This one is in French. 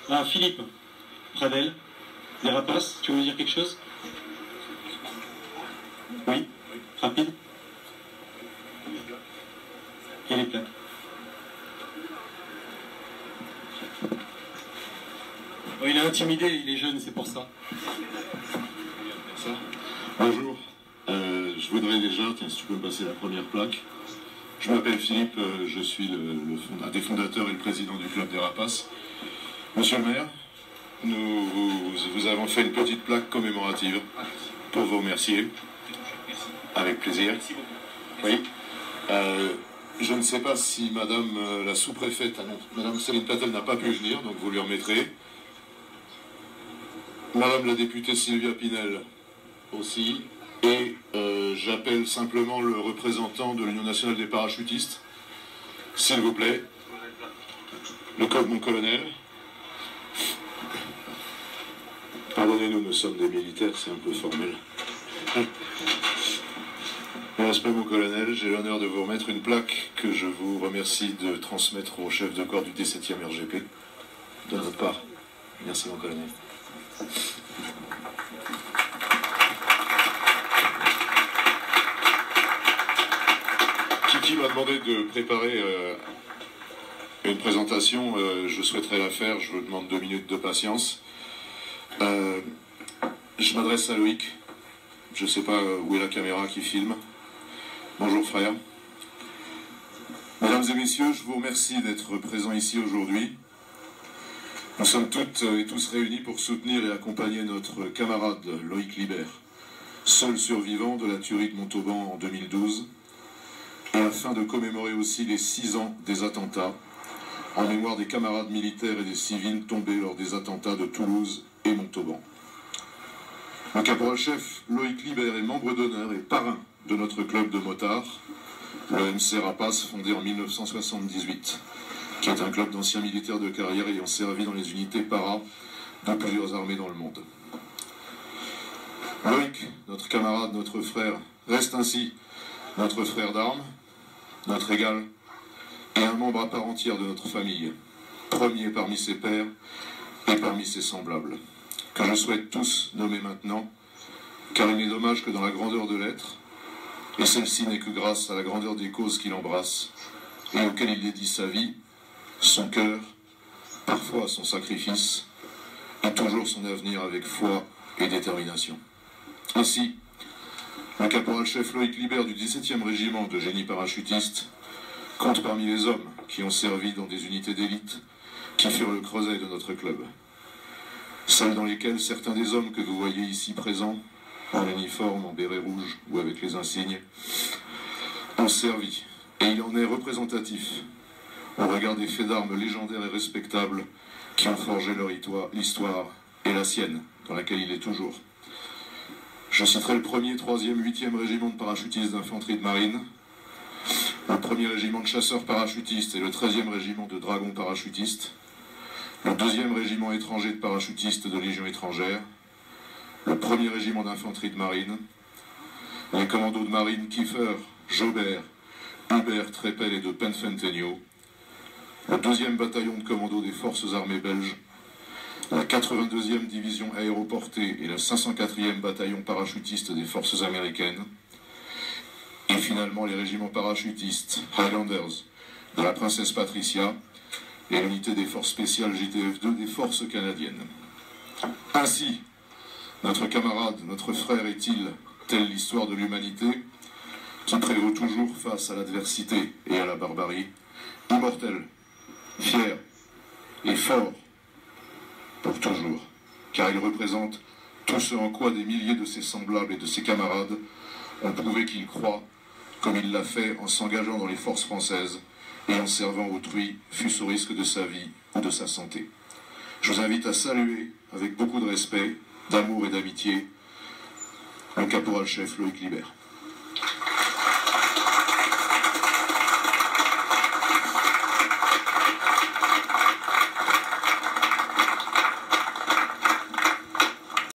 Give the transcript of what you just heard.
Ah, Philippe, Pradel, des rapaces, tu veux me dire quelque chose? Oui, rapide. Et les plaques. Oh, il est intimidé, il est jeune, c'est pour ça. Bonjour, je voudrais déjà, tiens, si tu peux me passer la première plaque. Je m'appelle Philippe, je suis un des fondateurs et le président du club des Rapaces. Monsieur le maire, nous vous avons fait une petite plaque commémorative pour vous remercier. Avec plaisir. Oui. Je ne sais pas si madame la sous-préfète, madame Céline Platel n'a pas pu venir, donc vous lui remettrez. Madame la députée Sylvia Pinel aussi. Et j'appelle simplement le représentant de l'Union nationale des parachutistes, s'il vous plaît. Mon colonel. Pardonnez-nous, nous sommes des militaires, c'est un peu formel. Mon respect, mon colonel, j'ai l'honneur de vous remettre une plaque que je vous remercie de transmettre au chef de corps du 17e RGP, de notre part. Merci, mon colonel. Kiki m'a demandé de préparer une présentation. Je souhaiterais la faire. Je vous demande 2 minutes de patience. Je m'adresse à Loïc. Je ne sais pas où est la caméra qui filme. Bonjour frère. Mesdames et messieurs, je vous remercie d'être présents ici aujourd'hui. Nous sommes toutes et tous réunis pour soutenir et accompagner notre camarade Loïc Liber, seul survivant de la tuerie de Montauban en 2012, et afin de commémorer aussi les 6 ans des attentats, en mémoire des camarades militaires et des civils tombés lors des attentats de Toulouse et Montauban. Le caporal-chef Loïc Liber est membre d'honneur et parrain de notre club de motards, le MC Rapaces, fondé en 1978, qui est un club d'anciens militaires de carrière ayant servi dans les unités para de plusieurs armées dans le monde. Loïc, notre camarade, notre frère, reste ainsi notre frère d'armes, notre égal, et un membre à part entière de notre famille, premier parmi ses pairs et parmi ses semblables, que je souhaite tous nommer maintenant, car il n'est dommage que dans la grandeur de l'être, et celle-ci n'est que grâce à la grandeur des causes qu'il embrasse, et auxquelles il dédie sa vie, son cœur, parfois son sacrifice, et toujours son avenir avec foi et détermination. Ainsi, le caporal-chef Loïc Liber du 17e régiment de génie parachutiste compte parmi les hommes qui ont servi dans des unités d'élite qui furent le creuset de notre club. Celles dans lesquelles certains des hommes que vous voyez ici présents, en uniforme, en béret rouge ou avec les insignes, ont servi, et il en est représentatif au regard des faits d'armes légendaires et respectables qui ont forgé leur l'histoire et la sienne, dans laquelle il est toujours. Je citerai le 1er, 3e, 8e régiment de parachutistes d'infanterie de marine, le 1er régiment de chasseurs parachutistes et le 13e régiment de dragons parachutistes, le 2e régiment étranger de parachutistes de Légion étrangère, le 1er régiment d'infanterie de marine, les commandos de marine Kiefer, Jaubert, Hubert, Trépel et de Penfentenio, le 2e bataillon de commando des forces armées belges, la 82e division aéroportée et le 504e bataillon parachutiste des forces américaines, et finalement les régiments parachutistes Highlanders de la princesse Patricia et l'unité des forces spéciales JTF-2 des forces canadiennes. Ainsi, notre camarade, notre frère est-il, telle l'histoire de l'humanité, qui prévaut toujours face à l'adversité et à la barbarie, immortel, fier et fort pour toujours, car il représente tout ce en quoi des milliers de ses semblables et de ses camarades ont prouvé qu'ils croient, comme il l'a fait en s'engageant dans les forces françaises et en servant autrui, fût-ce au risque de sa vie ou de sa santé. Je vous invite à saluer, avec beaucoup de respect, d'amour et d'amitié, le caporal-chef Loïc Liber.